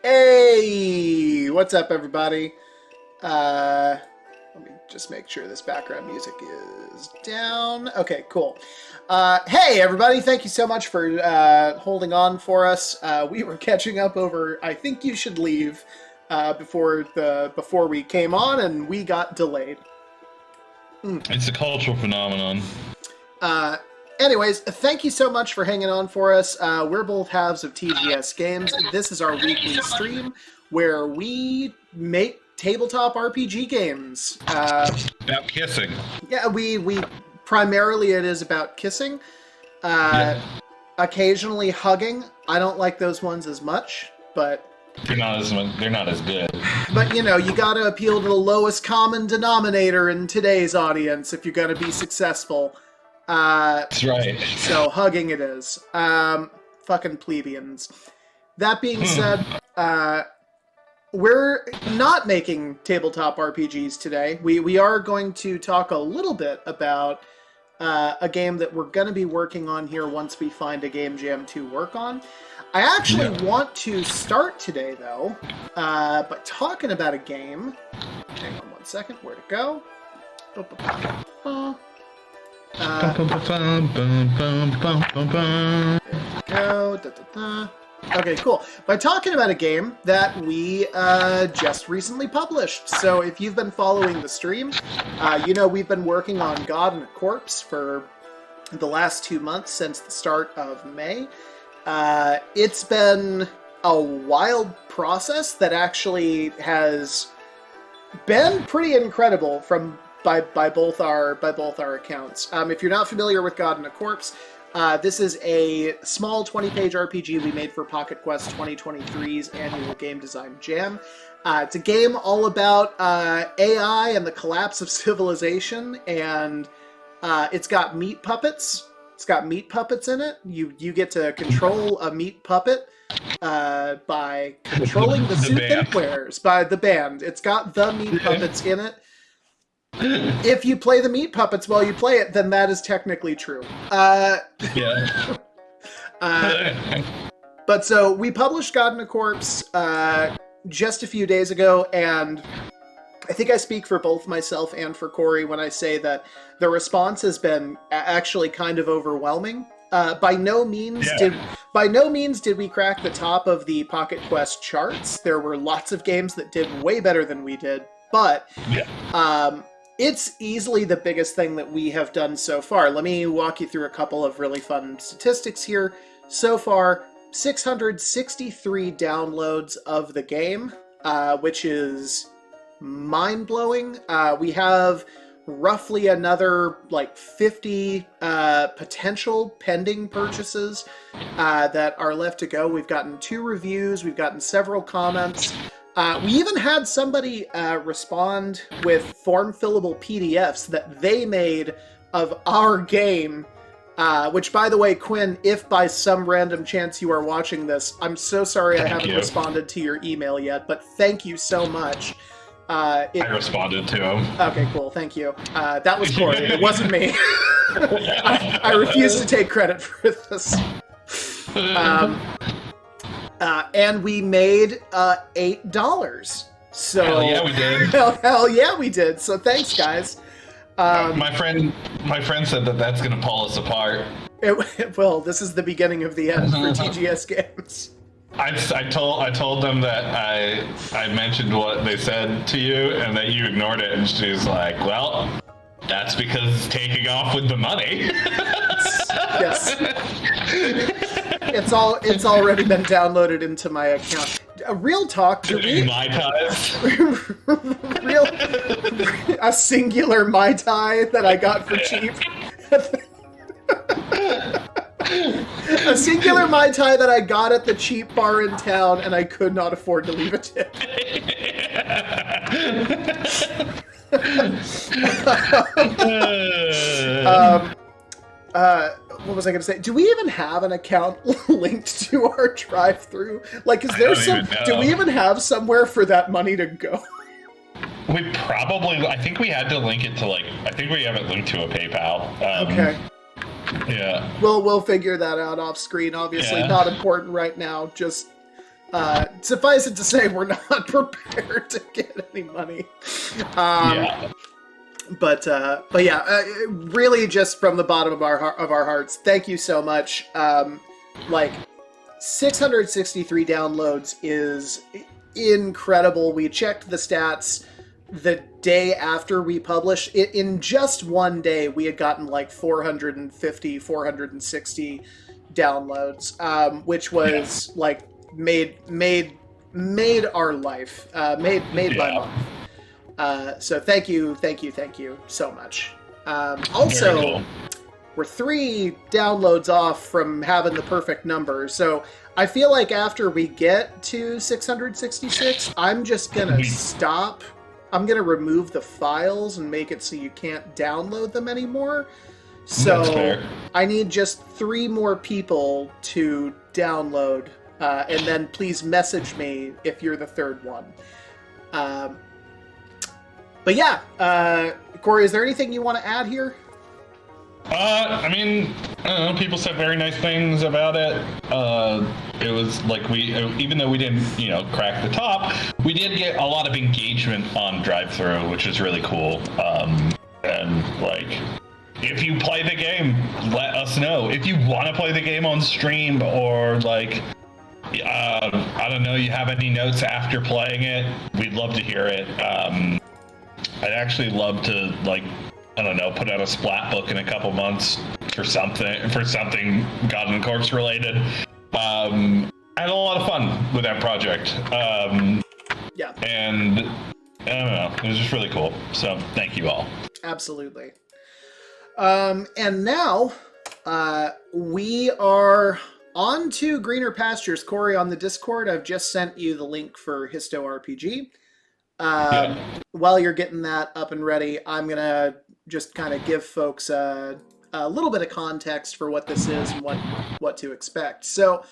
Hey, what's up, everybody? Let me just make sure this background music is down. Okay, cool. Hey, everybody! Thank you so much for holding on for us. We were catching up over "I Think You Should Leave" before we came on, and we got delayed. It's a cultural phenomenon. Anyways, thank you so much for hanging on for us. We're both halves of TGS Games. This is our weekly stream where we make tabletop RPG games. About kissing. Yeah, we primarily it is about kissing. Occasionally hugging. I don't like those ones as much, but They're not as good. But you know, you gotta appeal to the lowest common denominator in today's audience if you're gonna be successful. That's right. So hugging it is. Fucking plebeians. That being said, we're not making tabletop RPGs today. We are going to talk a little bit about a game that we're going to be working on here once we find a game jam to work on. I actually want to start today, though, by talking about a game. Hang on one second. Where'd it go? Okay, cool. By talking about a game that we just recently published. So if you've been following the stream, you know we've been working on God and a Corpse for the last 2 months since the start of May. It's been a wild process that actually has been pretty incredible by both our accounts. If you're not familiar with God and a Corpse, this is a small 20-page RPG we made for Pocket Quest 2023's annual Game Design Jam. It's a game all about AI and the collapse of civilization, and it's got meat puppets. It's got meat puppets in it. You get to control a meat puppet by controlling the suit that it wears, by the band. It's got the meat puppets in it. If you play the meat puppets while you play it, then that is technically true. But so we published God and a Corpse just a few days ago, and I think I speak for both myself and for Corey when I say that the response has been actually kind of overwhelming. By no means did we crack the top of the Pocket Quest charts. There were lots of games that did way better than we did, but it's easily the biggest thing that we have done so far. Let me walk you through a couple of really fun statistics here. So far, 663 downloads of the game, which is mind-blowing. We have roughly another 50 potential pending purchases that are left to go. We've gotten 2 reviews, we've gotten several comments. We even had somebody respond with form-fillable PDFs that they made of our game, which, by the way, Quinn, if by some random chance you are watching this, I'm so sorry I haven't responded to your email yet, but thank you so much. I responded to him. Okay, cool, thank you. That was Corey, it wasn't me. I refuse to take credit for this. And we made $8. So hell yeah, we did. Hell yeah, we did. So thanks, guys. My friend said that that's gonna pull us apart. Well, this is the beginning of the end for TGS Games. I told them that I mentioned what they said to you and that you ignored it, and she's like, "Well, that's because it's taking off with the money." Yes. It's already been downloaded into my account. Real talk, Mai Tais. A singular Mai Tai that I got for cheap. A singular Mai Tai that I got at the cheap bar in town, and I could not afford to leave a tip. What was I going to say? Do we even have an account linked to our drive-through? Is there some? Do we even have somewhere for that money to go? We probably. I think we had to link it to I think we have it linked to a PayPal. Okay. Yeah. We'll figure that out off screen. Obviously, not important right now. Just Suffice it to say, we're not prepared to get any money. Yeah. But yeah, really, just from the bottom of our hearts, thank you so much. Like 663 downloads is incredible. We checked the stats the day after we published. In just one day, we had gotten like 450, 460 downloads, which was like made our life, made my month. So thank you so much. Also, Very cool. we're 3 downloads off from having the perfect number. So I feel like after we get to 666, I'm just gonna stop. I'm gonna remove the files and make it so you can't download them anymore. So I need just 3 more people to download, and then please message me if you're the 3rd one. But yeah, Corey, is there anything you want to add here? I mean, I don't know, people said very nice things about it. It was like even though we didn't, crack the top, we did get a lot of engagement on drive-thru, which is really cool. And like, if you play the game, let us know. If you want to play the game on stream, or like, I don't know, you have any notes after playing it, we'd love to hear it. I'd actually love to, like, I don't know, put out a splat book in a couple months for something God and Corpse related. I had a lot of fun with that project. Yeah. And I don't know, it was just really cool. So thank you all. Absolutely. And now we are on to greener pastures. Corey, on the Discord, I've just sent you the link for Histo RPG. While you're getting that up and ready, I'm going to just kind of give folks a little bit of context for what this is and what to expect. So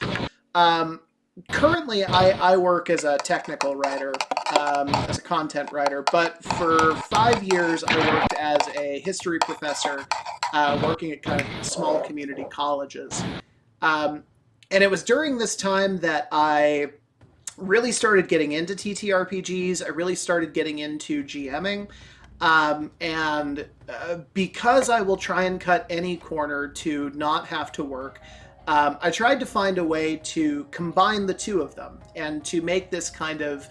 currently I work as a technical writer, as a content writer, but for 5 years I worked as a history professor, working at kind of small community colleges. And it was during this time that I really started getting into TTRPGs. I really started getting into GMing. And because I will try and cut any corner to not have to work, I tried to find a way to combine the two of them and to make this kind of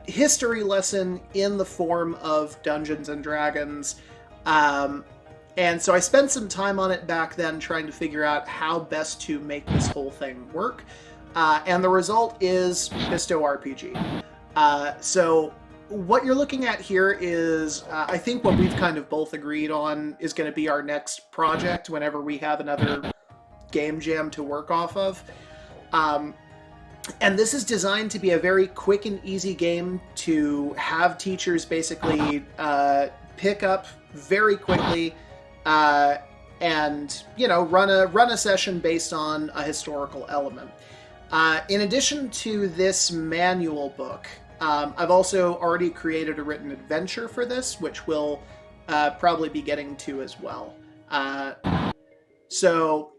history lesson in the form of Dungeons and Dragons. And so I spent some time on it back then trying to figure out how best to make this whole thing work. And the result is Histo RPG. So what you're looking at here is, I think what we've kind of both agreed on is going to be our next project whenever we have another game jam to work off of. And this is designed to be a very quick and easy game to have teachers basically pick up very quickly and, run a session based on a historical element. In addition to this manual book, I've also already created a written adventure for this, which we'll probably be getting to as well. So,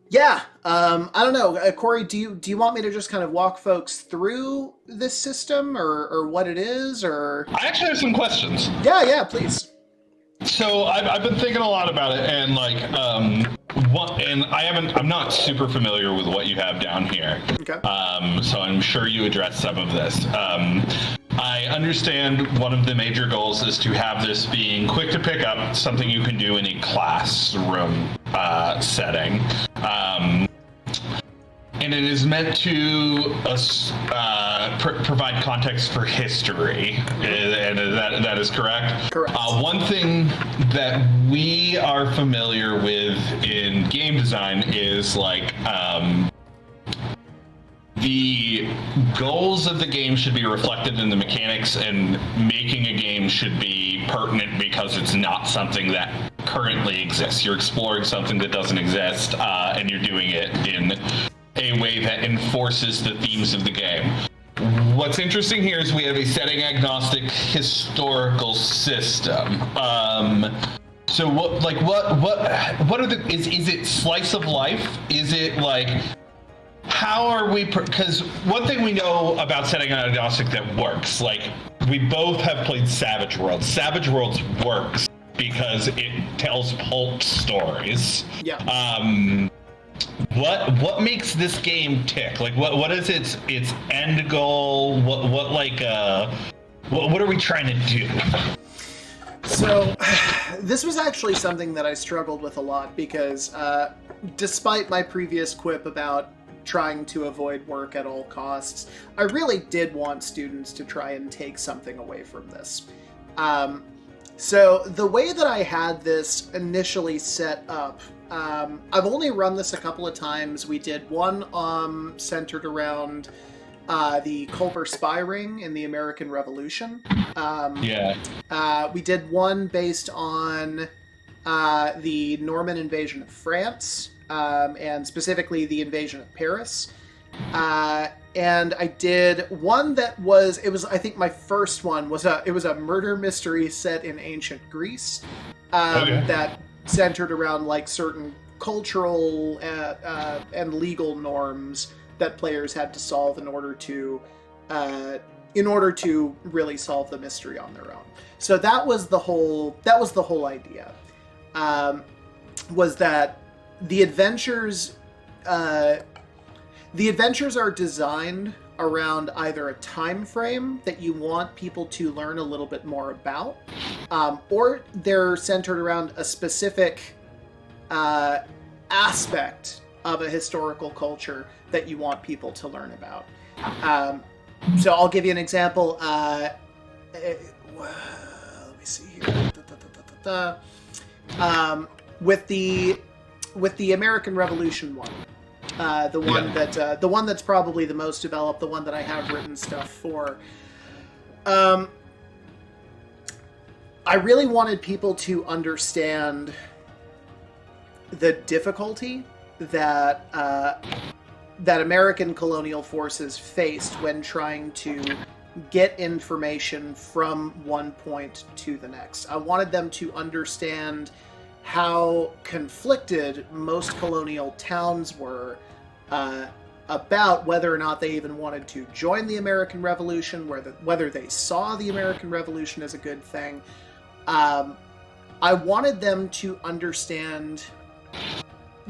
yeah, I don't know. Corey, do you want me to just kind of walk folks through this system or what it is, or? I actually have some questions. Yeah, please. So I've been thinking a lot about it, and I'm not super familiar with what you have down here. Okay. So I'm sure you addressed some of this. I understand one of the major goals is to have this being quick to pick up, something you can do in a classroom setting. And it is meant to provide context for history, and that is correct? Correct. One thing that we are familiar with in game design is the goals of the game should be reflected in the mechanics, and making a game should be pertinent because it's not something that currently exists. You're exploring something that doesn't exist, and you're doing it in a way that enforces the themes of the game. What's interesting here is we have a setting agnostic historical system. So what are the is it slice of life? Is it like how are we? Because one thing we know about setting an agnostic that works, like we both have played Savage Worlds. Savage Worlds works because it tells pulp stories. Yeah. What makes this game tick? Like what is its end goal? What are we trying to do? So, this was actually something that I struggled with a lot because, despite my previous quip about trying to avoid work at all costs, I really did want students to try and take something away from this. So, the way that I had this initially set up, I've only run this a couple of times. We did one centered around the Culver Spy Ring in the American Revolution. We did one based on the Norman invasion of France, and specifically the invasion of Paris. And I did one that was I think my first one was it was a murder mystery set in ancient Greece, that centered around like certain cultural and legal norms that players had to solve in order to really solve the mystery on their own. So that was the whole idea. Was that the adventures are designed around either a time frame that you want people to learn a little bit more about, or they're centered around a specific aspect of a historical culture that you want people to learn about. So I'll give you an example. Let me see here. With the American Revolution one, the one that's probably the most developed, the one that I have written stuff for. I really wanted people to understand the difficulty that American colonial forces faced when trying to get information from one point to the next. I wanted them to understand how conflicted most colonial towns were about whether or not they even wanted to join the American Revolution, whether they saw the American Revolution as a good thing. I wanted them to understand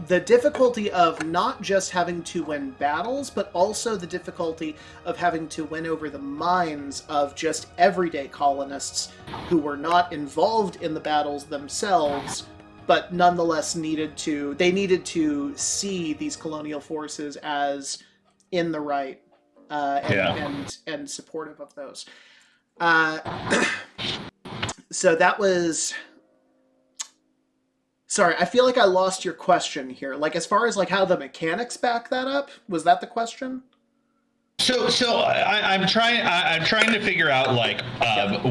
the difficulty of not just having to win battles, but also the difficulty of having to win over the minds of just everyday colonists who were not involved in the battles themselves, but nonetheless needed to see these colonial forces as in the right, and supportive of those. So that was... Sorry, I feel like I lost your question here. Like, as far as like how the mechanics back that up, was that the question? So I'm trying to figure out like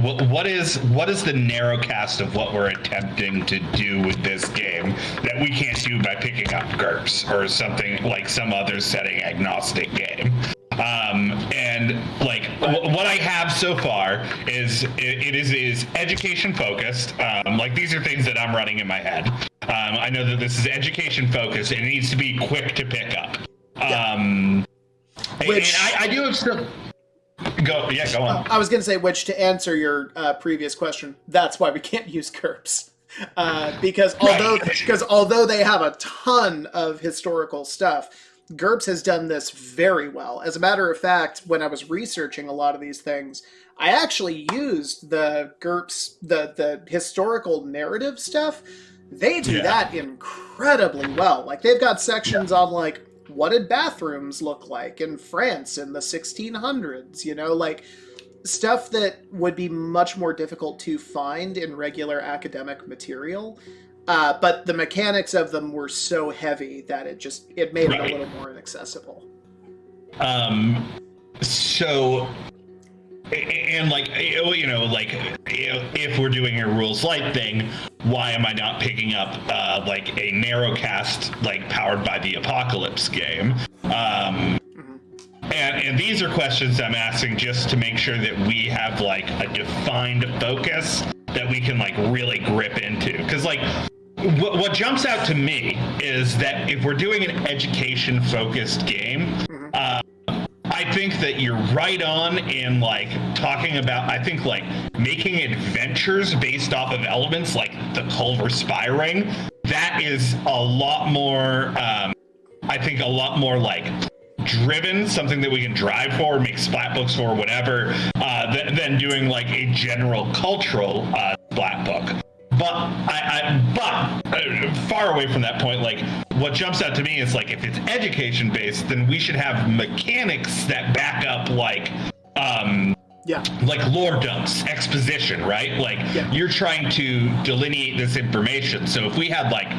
what is the narrow cast of what we're attempting to do with this game that we can't do by picking up GURPS or something like some other setting agnostic game. And like what I have so far is it is education focused. Like these are things that I'm running in my head. I know that this is education focused and it needs to be quick to pick up. Which I do have some. Go on. I was going to say, which to answer your previous question, that's why we can't use GURPS. Because although they have a ton of historical stuff, GURPS has done this very well. As a matter of fact, when I was researching a lot of these things, I actually used the GURPS, the historical narrative stuff. They do that incredibly well. Like, they've got sections on, like, what did bathrooms look like in France in the 1600s? You know, like, stuff that would be much more difficult to find in regular academic material. But the mechanics of them were so heavy that it made it a little more inaccessible. So, and like, you know, like if we're doing a rules light thing, why am I not picking up like a narrowcast like powered by the apocalypse game? And these are questions I'm asking just to make sure that we have like a defined focus that we can like really grip into. Because like what jumps out to me is that if we're doing an education focused game, I think that you're right on in like talking about, I think like making adventures based off of elements like the Culver Spy Ring. That is a lot more, I think a lot more like driven, something that we can drive for, make splat books for, whatever, than doing like a general cultural splat book. But far away from that point, like what jumps out to me is like if it's education based, then we should have mechanics that back up like like lore dumps, exposition, right? Like you're trying to delineate this information. So if we had like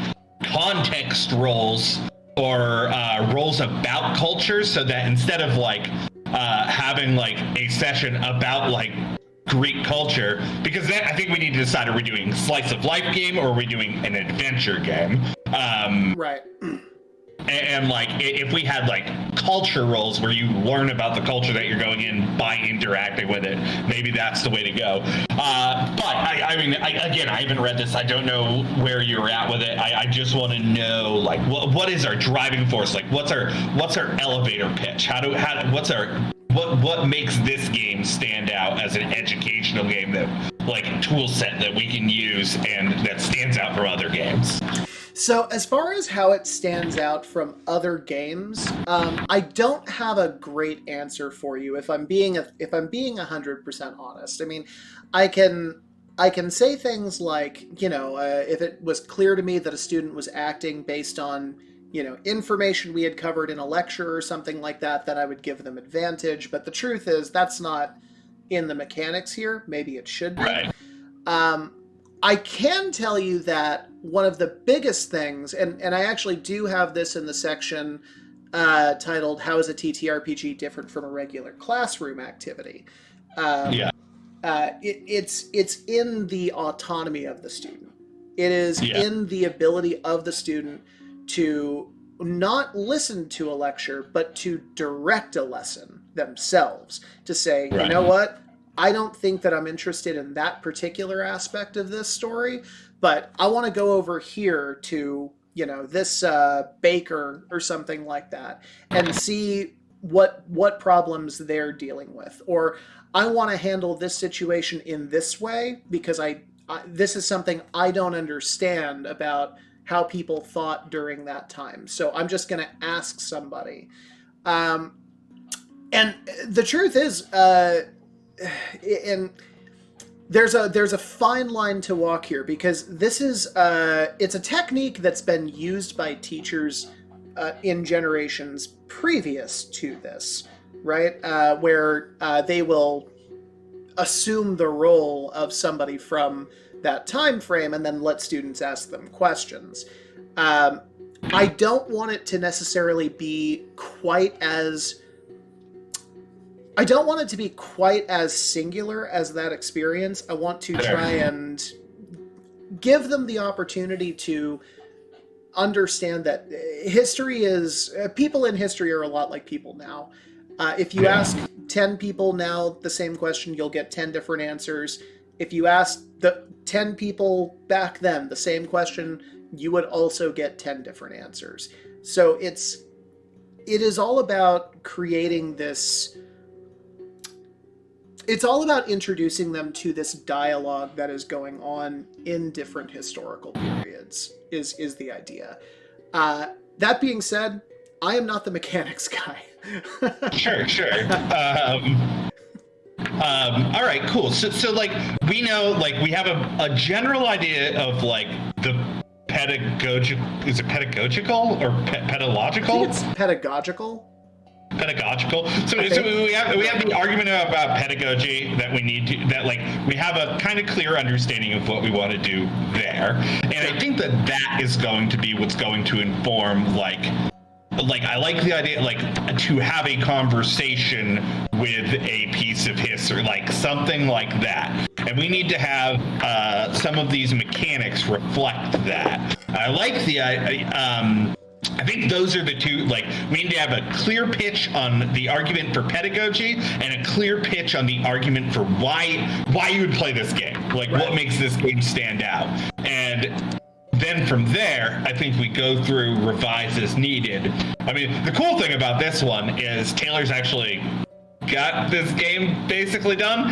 context roles or roles about cultures, so that instead of like having like a session about like Greek culture, because then I think we need to decide, are we doing slice of life game or are we doing an adventure game? Right. And like if we had like culture roles where you learn about the culture that you're going in by interacting with it, maybe that's the way to go. But I mean, again, I haven't read this. I don't know where you're at with it. I just want to know like what is our driving force? Like what's our elevator pitch? What makes this game stand out as an educational game, that like tool set that we can use and that stands out from other games? So as far as how it stands out from other games, I don't have a great answer for you. If I'm being 100% honest, I mean, I can say things like, if it was clear to me that a student was acting based on, information we had covered in a lecture or something like that, then I would give them advantage. But the truth is, that's not in the mechanics here. Maybe it should be. Right. I can tell you that one of the biggest things, and I actually do have this in the section titled "How is a TTRPG different from a regular classroom activity?" It's in the autonomy of the student. It is in the ability of the student to not listen to a lecture, but to direct a lesson themselves. To say, you know what? I don't think that I'm interested in that particular aspect of this story, but I want to go over here to, this baker or something like that and see what problems they're dealing with. Or I want to handle this situation in this way because this is something I don't understand about how people thought during that time. So I'm just going to ask somebody. And the truth is, and there's a fine line to walk here, because this is it's a technique that's been used by teachers in generations previous to this, right? Where they will assume the role of somebody from that time frame and then let students ask them questions. I don't want it to necessarily be quite as singular as that experience. I want to try and give them the opportunity to understand that history is... people in history are a lot like people now. If you ask 10 people now the same question, you'll get 10 different answers. If you ask the 10 people back then the same question, you would also get 10 different answers. So it is all about creating this... It's all about introducing them to this dialogue that is going on in different historical periods, is the idea. That being said, I am not the mechanics guy. Sure. All right, cool. So like, we know, like, we have a general idea of like the pedagogical, is it pedagogical or pedagogical? I think it's pedagogical. So we have the argument about pedagogy that we need to, that like we have a kind of clear understanding of what we want to do there, and I think that is going to be what's going to inform like I like the idea like to have a conversation with a piece of history, like something like that, and we need to have some of these mechanics reflect that. I like the I think those are the two, like, we need to have a clear pitch on the argument for pedagogy and a clear pitch on the argument for why you would play this game. Like, what makes this game stand out. And then from there, I think we go through, revise as needed. I mean, the cool thing about this one is Taylor's actually got this game basically done,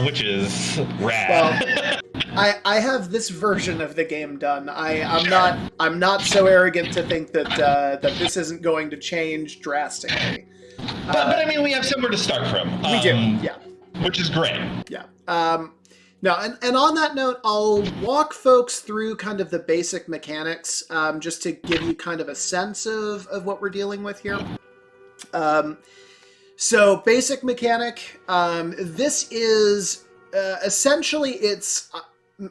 which is rad. Well, I have this version of the game done. I'm not so arrogant to think that that this isn't going to change drastically. But I mean, we have somewhere to start from. We do, yeah. Which is great. Yeah. No, and on that note, I'll walk folks through kind of the basic mechanics, just to give you kind of a sense of what we're dealing with here. So, basic mechanic, this is essentially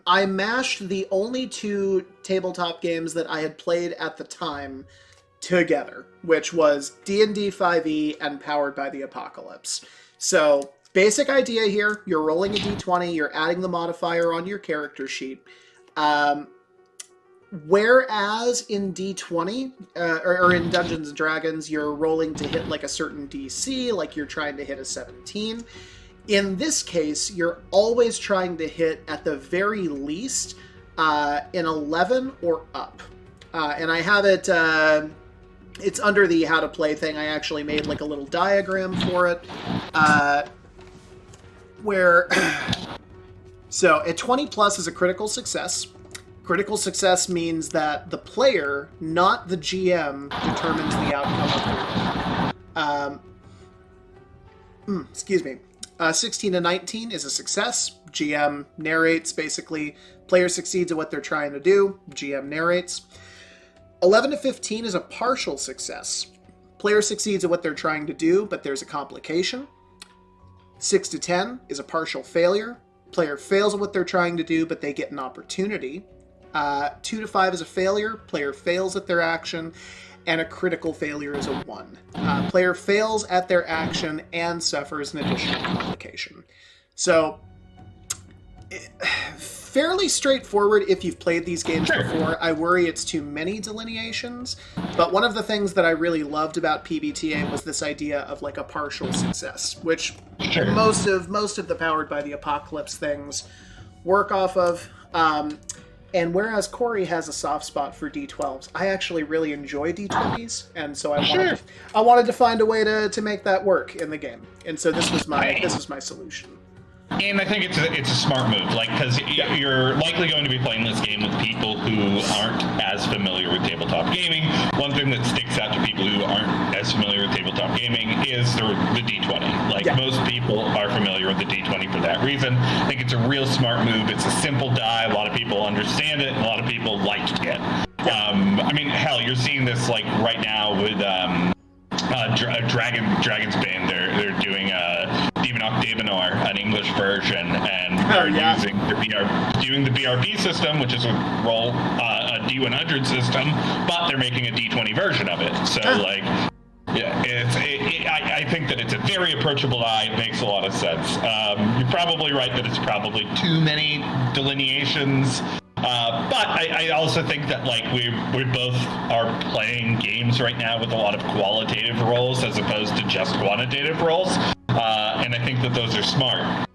I mashed the only two tabletop games that I had played at the time together, which was D&D 5e and Powered by the Apocalypse. So, basic idea here, you're rolling a d20, you're adding the modifier on your character sheet. Whereas in D20, or in Dungeons & Dragons, you're rolling to hit like a certain DC, like you're trying to hit a 17. In this case, you're always trying to hit, at the very least, an 11 or up. And I have it, it's under the how to play thing. I actually made like a little diagram for it. So a 20 plus is a critical success. Critical success means that the player, not the GM, determines the outcome of the roll. Excuse me. 16 to 19 is a success. GM narrates, basically. Player succeeds at what they're trying to do. GM narrates. 11 to 15 is a partial success. Player succeeds at what they're trying to do, but there's a complication. 6 to 10 is a partial failure. Player fails at what they're trying to do, but they get an opportunity. 2 to 5 is a failure. Player fails at their action, and a critical failure is a 1. Player fails at their action and suffers an additional complication. So, fairly straightforward if you've played these games before. I worry it's too many delineations, but one of the things that I really loved about PBTA was this idea of like a partial success, which most of the Powered by the Apocalypse things work off of. And whereas Corey has a soft spot for D12s, I actually really enjoy D20s, and so I wanted to find a way to make that work in the game. And so this was my solution. And I think it's a smart move, like, because you're likely going to be playing this game with people who aren't as familiar with tabletop gaming. One thing that sticks out to people who aren't as familiar with tabletop gaming is the D20. Like, most people are familiar with the D20 for that reason. I think it's a real smart move. It's a simple die. A lot of people understand it. A lot of people liked it. I mean, hell, you're seeing this, like, right now with Dragon's Bane. They're doing Demon Octavianor, an English version, and they're doing the BRP system, which is a D100 system, but they're making a D20 version of it. So, like, yeah, I think that it's a very approachable die. It makes a lot of sense. You're probably right that it's probably too many delineations. But I also think that, like, we both are playing games right now with a lot of qualitative roles as opposed to just quantitative roles, and I think that those are smart.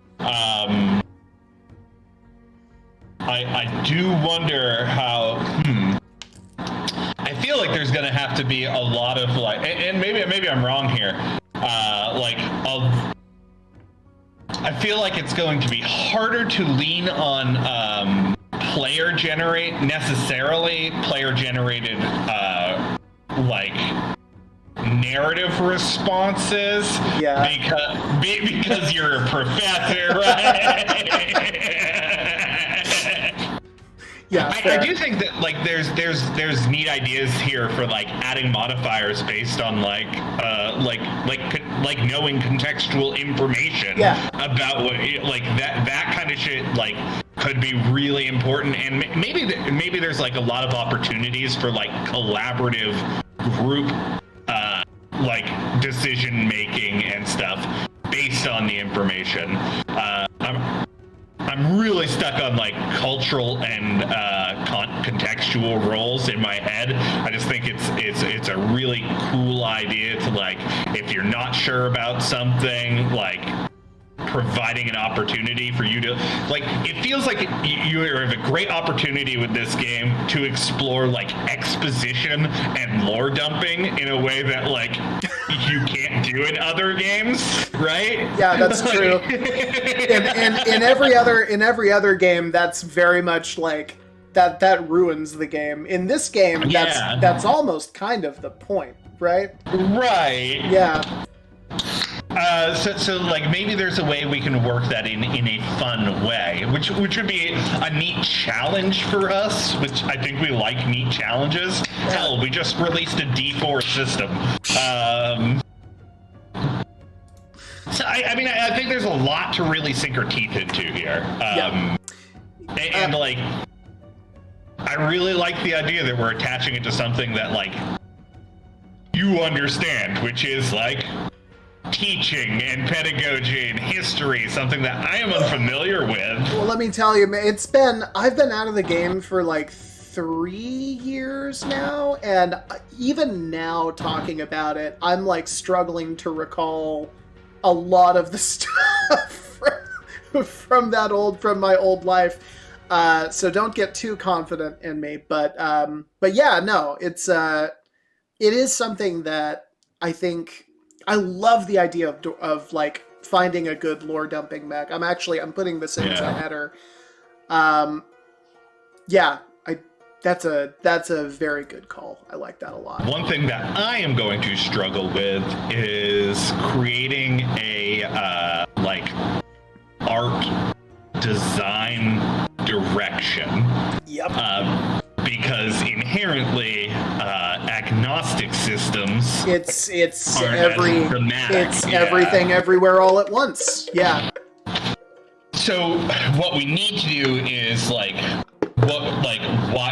I do wonder how. I feel like there's going to have to be a lot of, like, and maybe I'm wrong here. I feel like it's going to be harder to lean on player generated like narrative responses, because you're a professor, right? Yeah, I do think that, like, there's neat ideas here for, like, adding modifiers based on like knowing contextual information about what, like, that kind of shit, like, could be really important. And maybe there's, like, a lot of opportunities for, like, collaborative group like decision making and stuff based on the information. I'm really stuck on, like, cultural and contextual roles in my head. I just think it's a really cool idea to, like, if you're not sure about something, like, providing an opportunity for you to, like, it feels like you have a great opportunity with this game to explore, like, exposition and lore dumping in a way that, like, you can't do in other games, right? Yeah, that's true. in every other game, that's very much like that ruins the game. In this game, that's almost kind of the point, right? Right. Yeah. So like maybe there's a way we can work that in a fun way, which would be a neat challenge for us, which I think we like neat challenges. Hell, we just released a D4 system. So I mean, I think there's a lot to really sink our teeth into here. And like, I really like the idea that we're attaching it to something that, like, you understand, which is like teaching and pedagogy and history, something that I am unfamiliar with. Well, let me tell you, I've been out of the game for like 3 years now, and even now talking about it, I'm like struggling to recall a lot of the stuff from my old life. So don't get too confident in me, but yeah, no, it is something that I think I love the idea of like finding a good lore dumping mech. I'm putting this in as a header. That's a very good call. I like that a lot. One thing that I am going to struggle with is creating a like art design direction. Yep. Because inherently, agnostic systems it's everything everywhere all at once. Yeah. So what we need to do is why,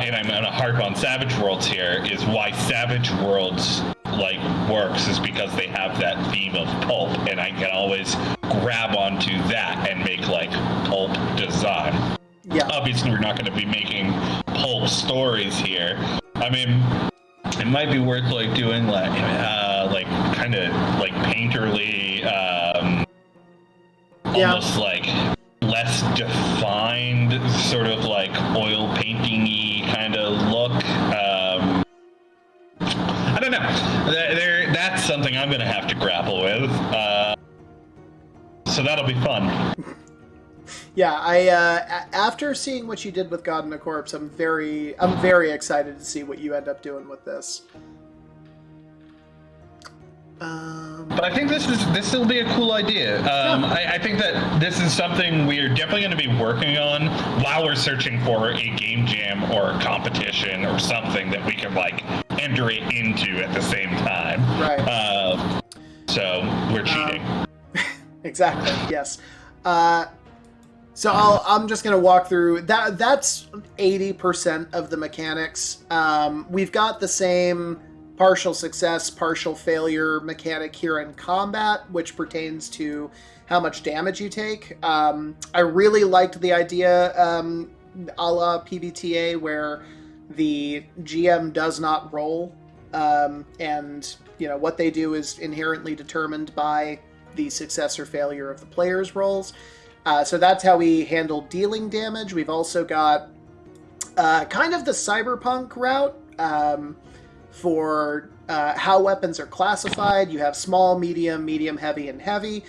and I'm gonna harp on Savage Worlds here, is why Savage Worlds like works is because they have that theme of pulp, and I can always grab onto that and make like pulp design. Yeah. Obviously, we're not going to be making pulp stories here. I mean, it might be worth like doing like kind of like painterly, almost like less defined, sort of like oil painting-y kind of look. I don't know. That's something I'm going to have to grapple with. So that'll be fun. Yeah, after seeing what you did with God in a Corpse, I'm very excited to see what you end up doing with this. But I think this will be a cool idea. I think that this is something we're definitely going to be working on while we're searching for a game jam or a competition or something that we can like enter it into at the same time. Right. So we're cheating. Exactly. Yes. So I'm just going to walk through that. That's 80% of the mechanics. We've got the same partial success, partial failure mechanic here in combat, which pertains to how much damage you take. I really liked the idea, a la PBTA, where the GM does not roll, and what they do is inherently determined by the success or failure of the player's rolls. So that's how we handle dealing damage. We've also got kind of the cyberpunk route for how weapons are classified. You have small, medium, heavy, and heavy.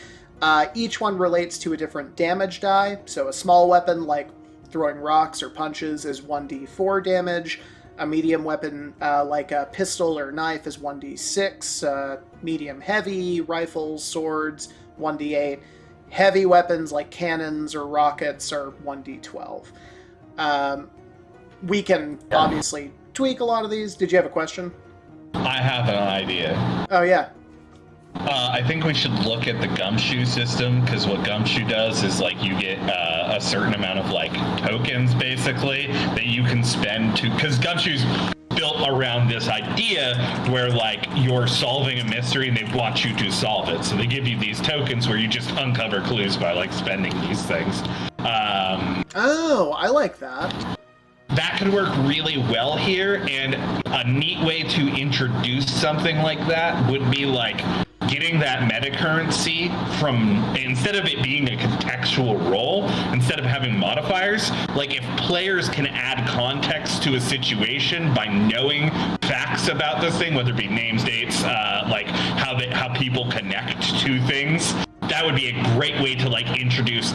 Each one relates to a different damage die. So a small weapon, like throwing rocks or punches, is 1d4 damage. A medium weapon, like a pistol or knife, is 1d6. Medium heavy, rifles, swords, 1d8. Heavy weapons like cannons or rockets are 1d12. We can obviously tweak a lot of these. Did you have a question? I have an idea. Oh, yeah. I think we should look at the Gumshoe system, because what Gumshoe does is like you get a certain amount of like tokens basically that you can spend to, because Gumshoe's built around this idea where like you're solving a mystery and they want you to solve it, so they give you these tokens where you just uncover clues by like spending these things. Oh, I like that. That could work really well here, and a neat way to introduce something like that would be like getting that meta currency from, instead of it being a contextual role, instead of having modifiers, like if players can add context to a situation by knowing facts about this thing, whether it be names, dates, like how people connect to things, that would be a great way to like introduce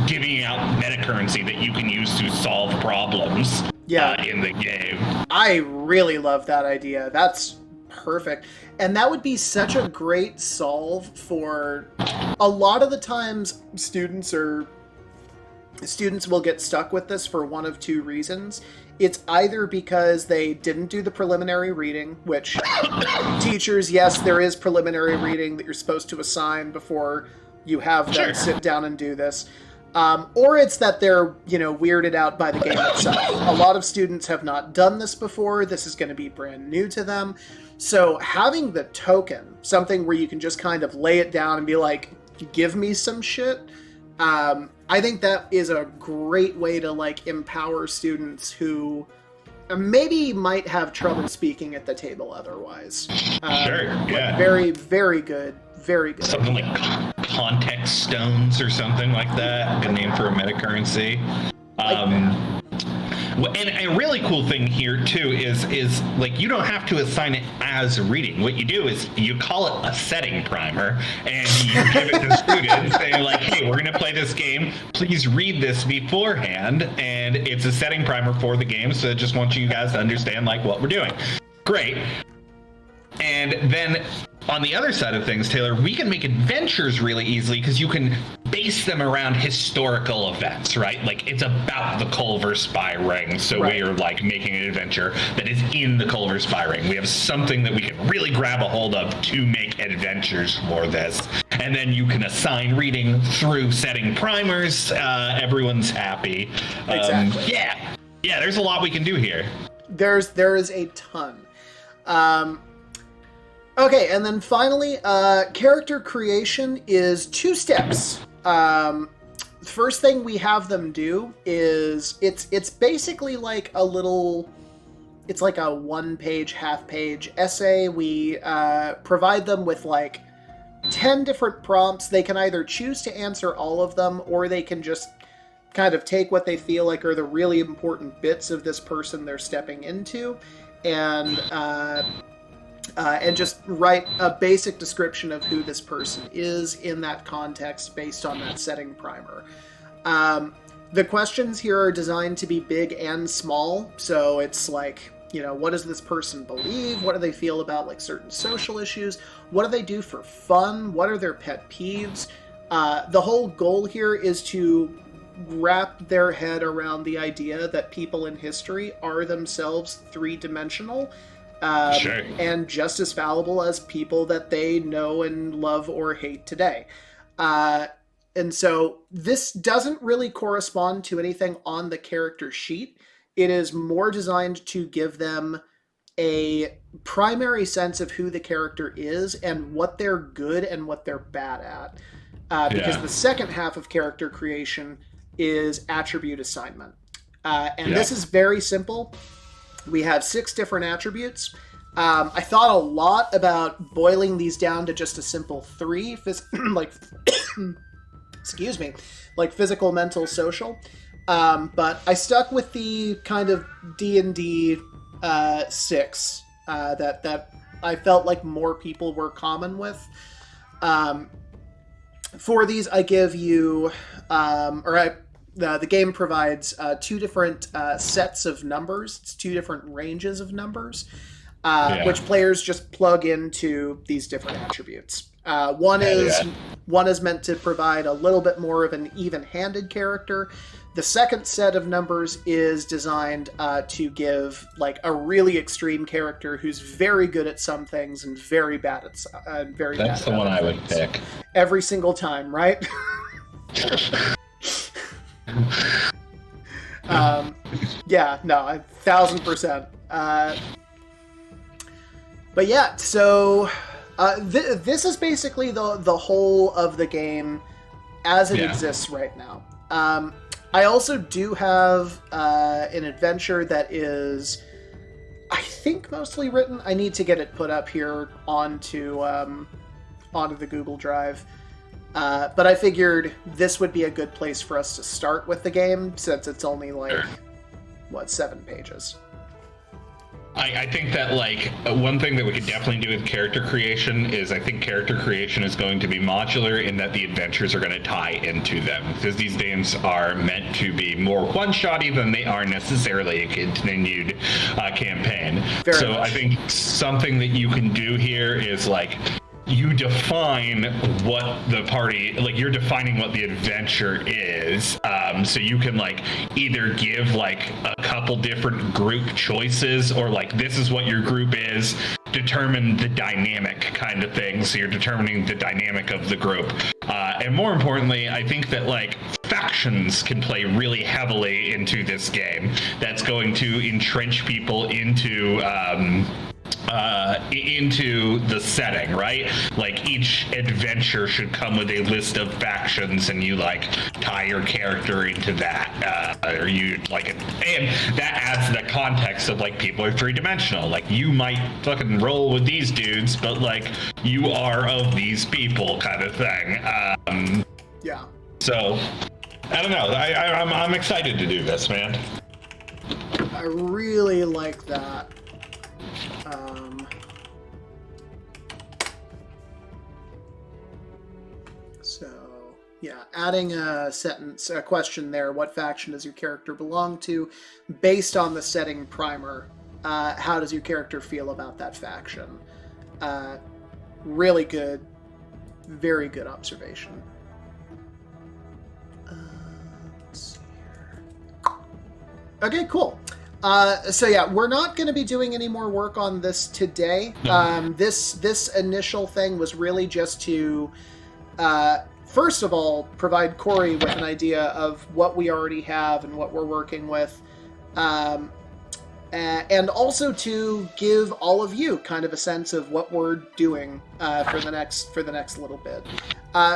giving out meta currency that you can use to solve problems in the game. I really love that idea. That's perfect. And that would be such a great solve for a lot of the times students will get stuck with this for one of two reasons. It's either because they didn't do the preliminary reading, which teachers, yes, there is preliminary reading that you're supposed to assign before you have them sit down and do this. Or it's that they're, weirded out by the game itself. A lot of students have not done this before. This is going to be brand new to them. So having the token, something where you can just kind of lay it down and be like, give me some shit. I think that is a great way to like empower students who maybe might have trouble speaking at the table otherwise. Very, very good. Very good. Something like context stones or something like that. Good name for a meta currency. And a really cool thing here too is like you don't have to assign it as a reading. What you do is you call it a setting primer, and you give it to students, and you're like, "Hey, we're going to play this game. Please read this beforehand." And it's a setting primer for the game, so I just want you guys to understand like what we're doing. Great. And then on the other side of things, Taylor, we can make adventures really easily because you can base them around historical events, right? Like it's about the Culver Spy Ring, so we are like making an adventure that is in the Culver Spy Ring. We have something that we can really grab a hold of to make adventures for this. And then you can assign reading through setting primers. Everyone's happy. Exactly. Yeah, there's a lot we can do here. There is a ton. Okay, and then finally, character creation is 2 steps. First thing we have them do is it's basically like a little, it's like a 1-page, half-page essay. We provide them with like 10 different prompts. They can either choose to answer all of them, or they can just kind of take what they feel like are the really important bits of this person they're stepping into, and just write a basic description of who this person is in that context based on that setting primer. The questions here are designed to be big and small, so it's like, what does this person believe? What do they feel about like certain social issues? What do they do for fun? What are their pet peeves? The whole goal here is to wrap their head around the idea that people in history are themselves 3-dimensional. And just as fallible as people that they know and love or hate today. And so this doesn't really correspond to anything on the character sheet. It is more designed to give them a primary sense of who the character is and what they're good and what they're bad at. Because the second half of character creation is attribute assignment. This is very simple. We have 6 different attributes. I thought a lot about boiling these down to just a simple 3, excuse me, like physical, mental, social. But I stuck with the kind of D&D 6 that I felt like more people were common with. For these, I give you, the game provides 2 different sets of numbers. It's 2 different ranges of numbers, which players just plug into these different attributes. One is meant to provide a little bit more of an even-handed character. The second set of numbers is designed to give like a really extreme character who's very good at some things and very bad at That's the one I would pick every single time, right? 1,000%. But yeah, so this is basically the whole of the game as it exists right now. I also do have an adventure that is, I think, mostly written. I need to get it put up here onto onto the Google Drive. But I figured this would be a good place for us to start with the game, since it's only like, 7 pages. I think that, like, one thing that we could definitely do with character creation is I think character creation is going to be modular in that the adventures are going to tie into them. Because these games are meant to be more one-shotty than they are necessarily a continued campaign. Very so much. I think something that you can do here is, like, you define what the party, like, you're defining what the adventure is. So you can, like, either give, like, a couple different group choices, or, like, this is what your group is, determine the dynamic kind of thing. So you're determining the dynamic of the group. And more importantly, I think that, like, factions can play really heavily into this game. That's going to entrench people into the setting, right? Like, each adventure should come with a list of factions, and you, like, tie your character into that, or you, like, and that adds the context of, like, people are three-dimensional. Like, you might fucking roll with these dudes, but, like, you are of these people, kind of thing. Yeah. So, I don't know. I'm excited to do this, man. I really like that. So, yeah, adding a question there. What faction does your character belong to? Based on the setting primer, how does your character feel about that faction? Really good. Very good observation. Let's see here. Okay, cool. So yeah, we're not going to be doing any more work on this today. No. This initial thing was really just to, first of all, provide Corey with an idea of what we already have and what we're working with, and also to give all of you kind of a sense of what we're doing for the next little bit.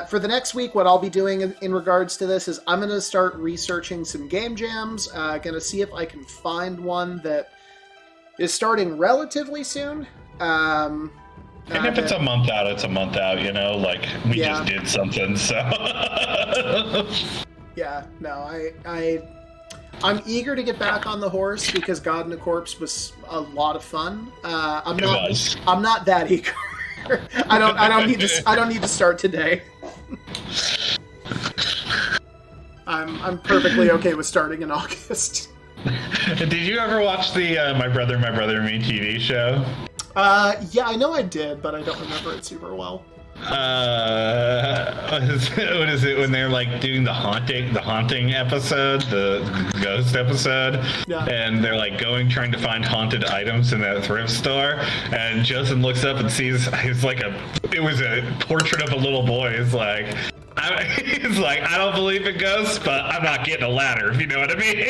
For the next week, what I'll be doing in regards to this is I'm going to start researching some game jams. Going to see if I can find one that is starting relatively soon. And if it's a month out, it's a month out, you know? Like, we just did something, so... Yeah, no, I'm eger to get back on the horse because God in a Corpse was a lot of fun. I'm not that eager. I don't need to start today. I'm perfectly okay with starting in August. Did you ever watch the My Brother, Me TV show? Yeah, I know I did, but I don't remember it super well. What is it when they're, like, doing the haunting episode, the ghost episode, and they're, like, trying to find haunted items in that thrift store, and Justin looks up and sees it was a portrait of a little boy. He's like, I don't believe in ghosts, but I'm not getting a ladder, if you know what I mean.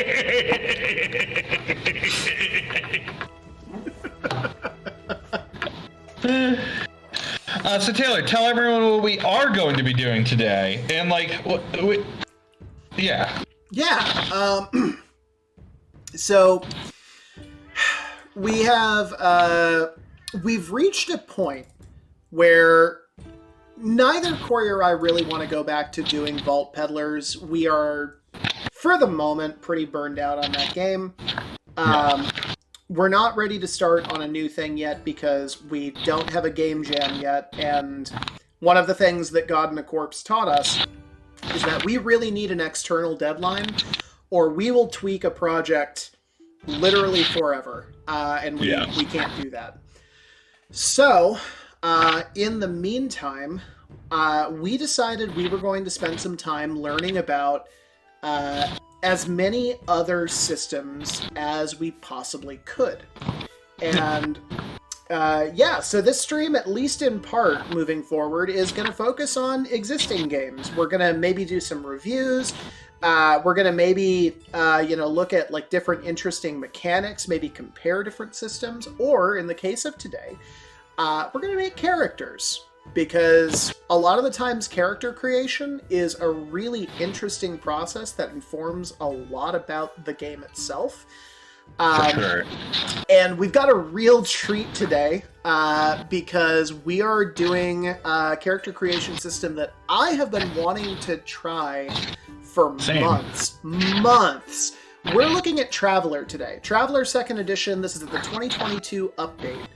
So Taylor, tell everyone what we are going to be doing today, and, like, yeah. So we have we've reached a point where neither Corey or I really want to go back to doing Vault Peddlers. We are, for the moment, pretty burned out on that game. We're not ready to start on a new thing yet because we don't have a game jam yet, and one of the things that God in a Corpse taught us is that we really need an external deadline, or we will tweak a project literally forever, and we can't do that. So, in the meantime, we decided we were going to spend some time learning about as many other systems as we possibly could. And so this stream, at least in part, moving forward, is going to focus on existing games. We're going to maybe do some reviews. We're going to maybe, look at, like, different interesting mechanics, maybe compare different systems, or, in the case of today, we're going to make characters. Because a lot of the times character creation is a really interesting process that informs a lot about the game itself. For sure. And we've got a real treat today because we are doing a character creation system that I have been wanting to try for months. We're looking at Traveler today. Traveler 2nd Edition. This is the 2022 update.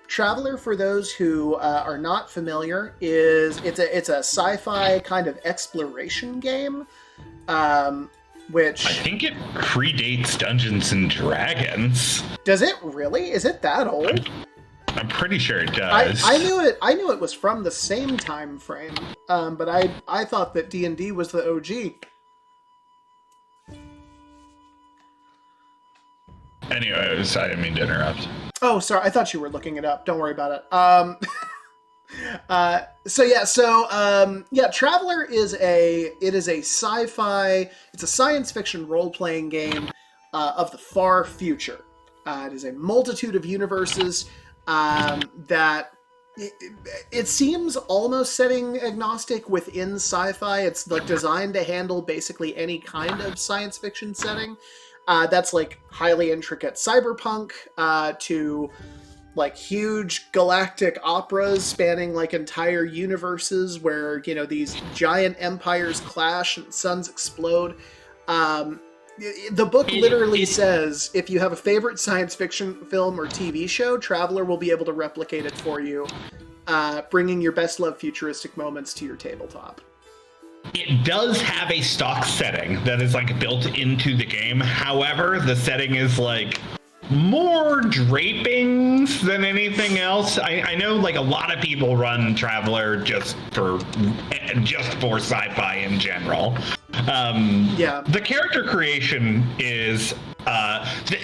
Traveler, for those who are not familiar, it's a sci-fi kind of exploration game. Which I think it predates Dungeons and Dragons. Does it really? Is it that old? I'm pretty sure it does. I knew it was from the same time frame, but I thought that D&D was the OG. Anyways, I didn't mean to interrupt. Oh, sorry. I thought you were looking it up. Don't worry about it. Traveler is a sci-fi, it's a science fiction role-playing game of the far future. It is a multitude of universes that it seems almost setting agnostic within sci-fi. It's like designed to handle basically any kind of science fiction setting. That's like highly intricate cyberpunk to like huge galactic operas spanning like entire universes where, you know, these giant empires clash and suns explode. The book literally says if you have a favorite science fiction film or TV show, Traveler will be able to replicate it for you, bringing your best loved futuristic moments to your tabletop. It does have a stock setting that is like built into the game. However, the setting is like more drapings than anything else. I know like a lot of people run Traveler just for sci-fi in general. The character creation is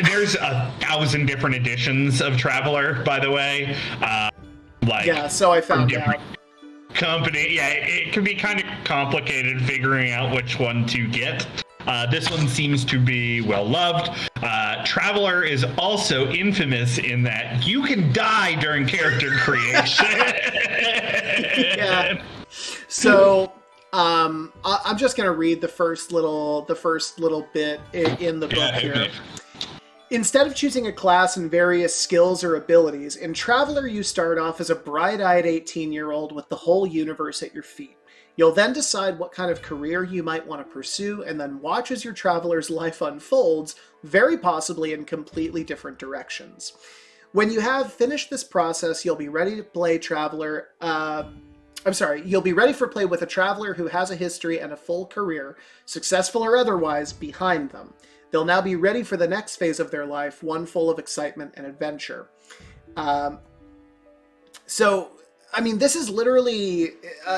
there's 1,000 different editions of Traveler, by the way. So I found out. Company, it can be kind of complicated figuring out which one to get. This one seems to be well loved. Traveler is also infamous in that you can die during character creation. Yeah. So I'm just gonna read the first little bit in the book here. Instead of choosing a class and various skills or abilities, in Traveler you start off as a bright-eyed 18-year-old with the whole universe at your feet. You'll then decide what kind of career you might want to pursue, and then watch as your Traveler's life unfolds, very possibly in completely different directions. When you have finished this process, you'll be ready to play Traveler. You'll be ready for play with a Traveler who has a history and a full career, successful or otherwise, behind them. They'll now be ready for the next phase of their life, one full of excitement and adventure. This is literally,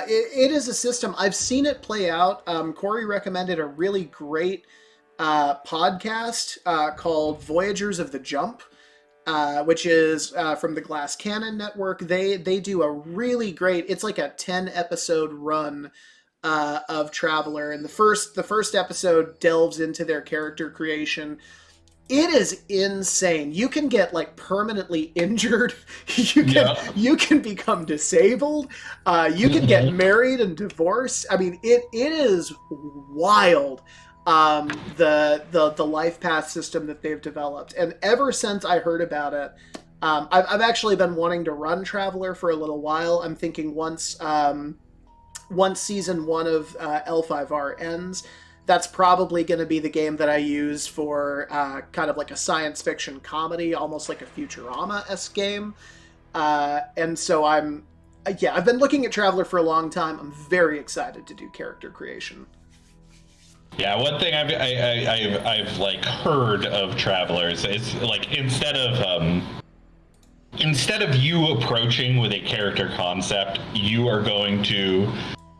it is a system. I've seen it play out. Corey recommended a really great podcast called Voyagers of the Jump, which is from the Glass Cannon Network. They do a really great, it's like a 10-episode run of Traveler, and the first episode delves into their character creation. It is insane. You can get like permanently injured. You can become disabled. You can get married and divorced. I mean, it is wild. The life path system that they've developed, and ever since I heard about it, I've actually been wanting to run Traveler for a little while. I'm thinking once season 1 of L5R ends, that's probably going to be the game that I use for kind of like a science fiction comedy, almost like a Futurama-esque game. And so I've been looking at Traveler for a long time. I'm very excited to do character creation. Yeah, one thing I've like heard of Travelers is like instead of you approaching with a character concept, you are going to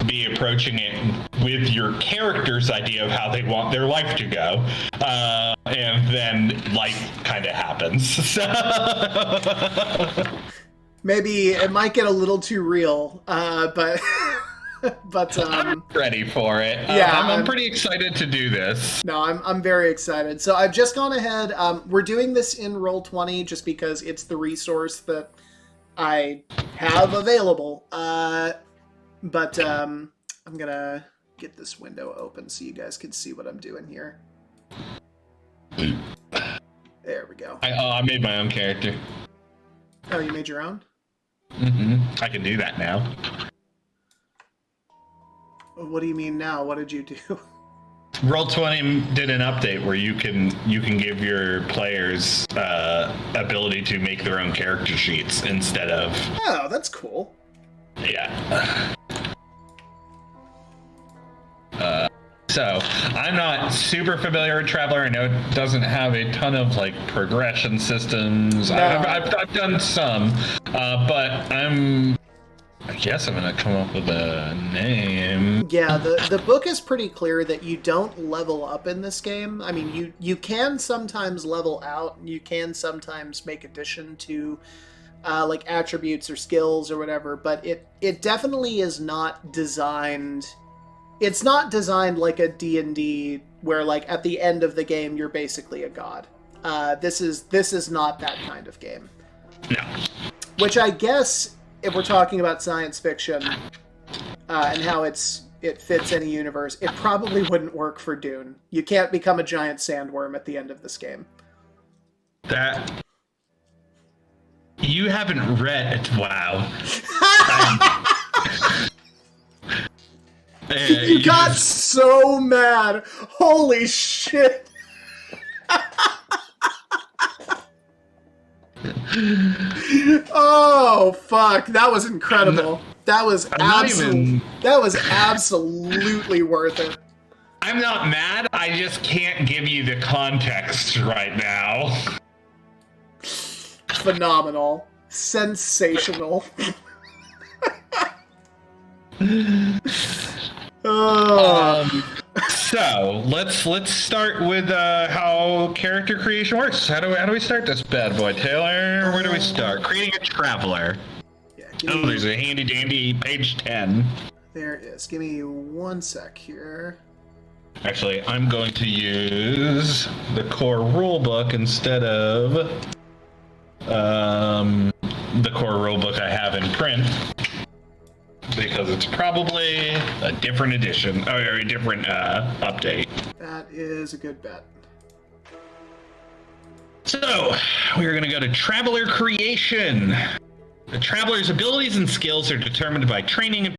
be approaching it with your character's idea of how they want their life to go, and then life kind of happens. So maybe it might get a little too real, but I'm ready for it. I'm pretty excited to do this. No, I'm very excited. So I've just gone ahead. We're doing this in Roll20 just because it's the resource that I have available. But I'm gonna get this window open so you guys can see what I'm doing here. There we go. I made my own character. Oh, you made your own? I can do that now. What do you mean now? What did you do? Roll20 did an update where you can give your players ability to make their own character sheets instead of. Oh, that's cool. Yeah. So I'm not super familiar with Traveler. I know it doesn't have a ton of like progression systems. No. I've done some, but I guess I'm gonna come up with a name. Yeah, the book is pretty clear that you don't level up in this game. I mean, you can sometimes level out. You can sometimes make addition to like attributes or skills or whatever, but it definitely is not designed. It's not designed like a D&D where like at the end of the game you're basically a god. This is not that kind of game. No. Which I guess, if we're talking about science fiction and how it fits any universe, it probably wouldn't work for Dune. You can't become a giant sandworm at the end of this game. That you haven't read it. Wow. You got so mad. Holy shit. Oh fuck, that was incredible. That was absolutely worth it. I'm not mad, I just can't give you the context right now. Phenomenal. Sensational. So let's start with how character creation works. How do we start this bad boy, Taylor? Where do we start? Creating a traveler. Yeah, There's a handy dandy page 10. There it is. Give me one sec here. Actually, I'm going to use the core rulebook instead of the core rulebook I have in print, because it's probably a different edition or a different update. That is a good bet. So we're going to go to Traveler Creation. The traveler's abilities and skills are determined by training and